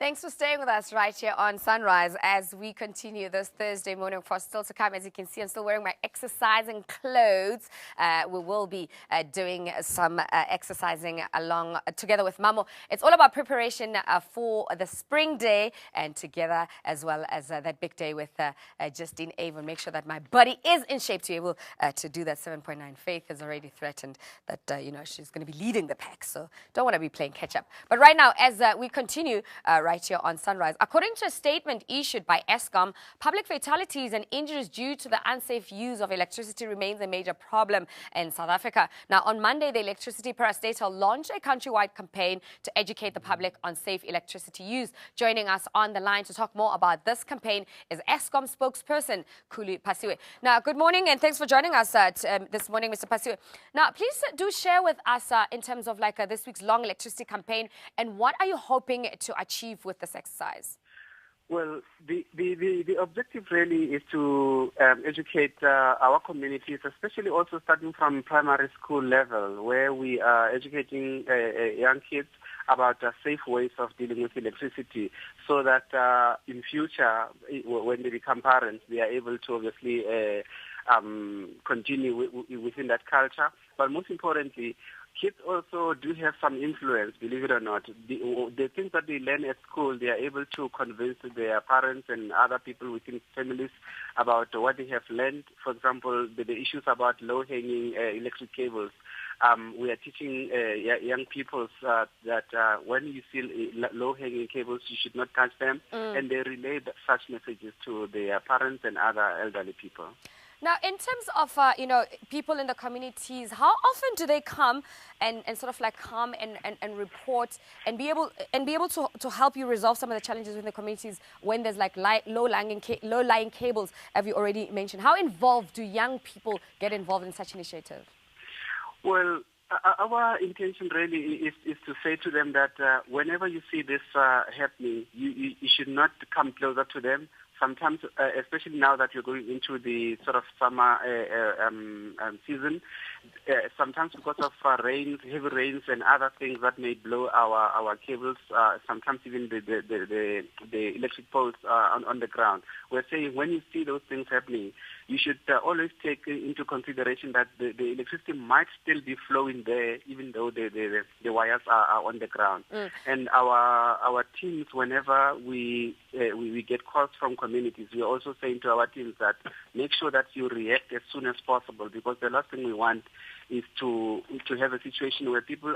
Thanks for staying with us right here on Sunrise as we continue this Thursday morning for still to come. As you can see, I'm still wearing my exercising clothes. We will be doing some exercising along together with Mamo. It's all about preparation for the spring day and together as well as that big day with Justine Avon. Make sure that my body is in shape to be able to do that 7.9. Faith has already threatened that, she's going to be leading the pack. So don't want to be playing catch up. But right now, as we continue right here on Sunrise. According to a statement issued by Eskom, public fatalities and injuries due to the unsafe use of electricity remains a major problem in South Africa. Now, on Monday, the electricity parastatal launched a countrywide campaign to educate the public on safe electricity use. Joining us on the line to talk more about this campaign is Eskom spokesperson Khulu Phasiwe. Now, good morning and thanks for joining us this morning, Mr. Phasiwe. Now, please do share with us in terms of this week's long electricity campaign and what are you hoping to achieve with this exercise? Well, the objective really is to educate our communities, especially also starting from primary school level, where we are educating young kids about safe ways of dealing with electricity, so that in future, when they become parents, they are able to obviously continue within that culture. But most importantly, kids also do have some influence, believe it or not. The things that they learn at school, they are able to convince their parents and other people within families about what they have learned. For example, the issues about low-hanging electric cables. We are teaching young people that when you see low-hanging cables, you should not touch them. And they relay such messages to their parents and other elderly people. Now, in terms of, people in the communities, how often do they come and sort of come and report and be able to help you resolve some of the challenges in the communities when there's low-lying cables, as you already mentioned? How involved do young people get involved in such initiatives? Well, our intention really is to say to them that whenever you see this happening, you should not come closer to them. Sometimes, especially now that you're going into the sort of summer season, sometimes because of rains, heavy rains and other things that may blow our cables, sometimes even the electric poles on the ground. We're saying when you see those things happening, you should always take into consideration that the electricity might still be flowing there, even though the wires are on the ground. And our teams, whenever we get calls from communities, we are also saying to our teams that make sure that you react as soon as possible, because the last thing we want is to have a situation where people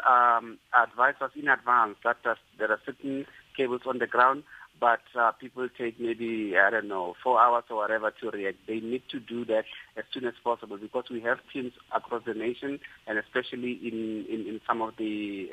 advise us in advance that there are certain cables on the ground, but people take maybe, 4 hours or whatever to react. They need to do that as soon as possible, because we have teams across the nation, and especially in some of the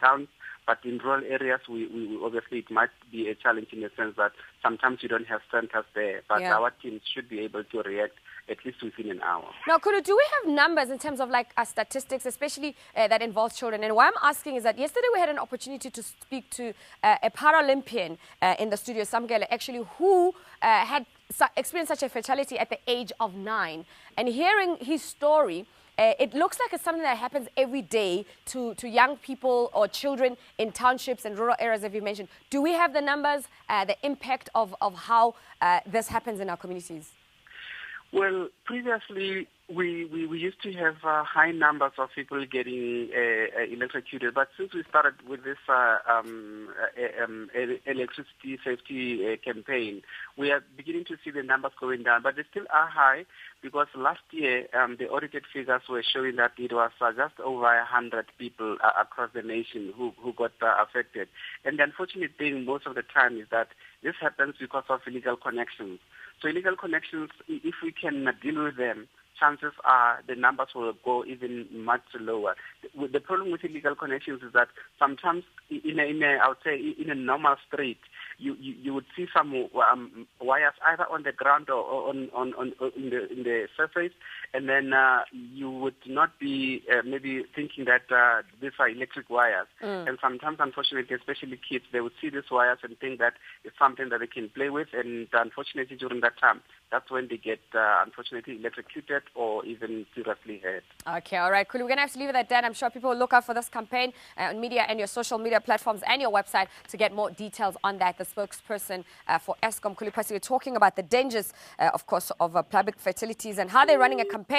towns. But in rural areas, we obviously it might be a challenge in the sense that sometimes you don't have centers there, but our teams should be able to react at least within an hour. Now, Khulu, do we have numbers in terms of statistics, especially that involves children? And why I'm asking is that yesterday we had an opportunity to speak to a Paralympian in the studio, Samgele, actually, who had experienced such a fatality at the age of 9. And hearing his story, it looks like it's something that happens every day to young people or children in townships and rural areas, as you mentioned. Do we have the numbers, the impact of how this happens in our communities? Well, previously we used to have high numbers of people getting electrocuted, but since we started with this electricity safety campaign, we are beginning to see the numbers going down, but they still are high, because last year the audited figures were showing that it was just over 100 people across the nation who got affected. And the unfortunate thing most of the time is that this happens because of illegal connections. So illegal connections, if we can deal with them, chances are the numbers will go even much lower. The problem with illegal connections is that sometimes in a normal street, you would see some wires either on the ground or in the surface, and then you would not be maybe thinking that these are electric wires. And sometimes, unfortunately, especially kids, they would see these wires and think that it's something that they can play with, and unfortunately during that time, that's when they get unfortunately electrocuted or even seriously hurt. Okay, all right, cool. We're going to have to leave it at that. I'm I'm sure people will look out for this campaign on media and your social media platforms and your website to get more details on that. The spokesperson for Eskom, Khulu Phasiwe, talking about the dangers, of course, of public fertilities and how they're running a campaign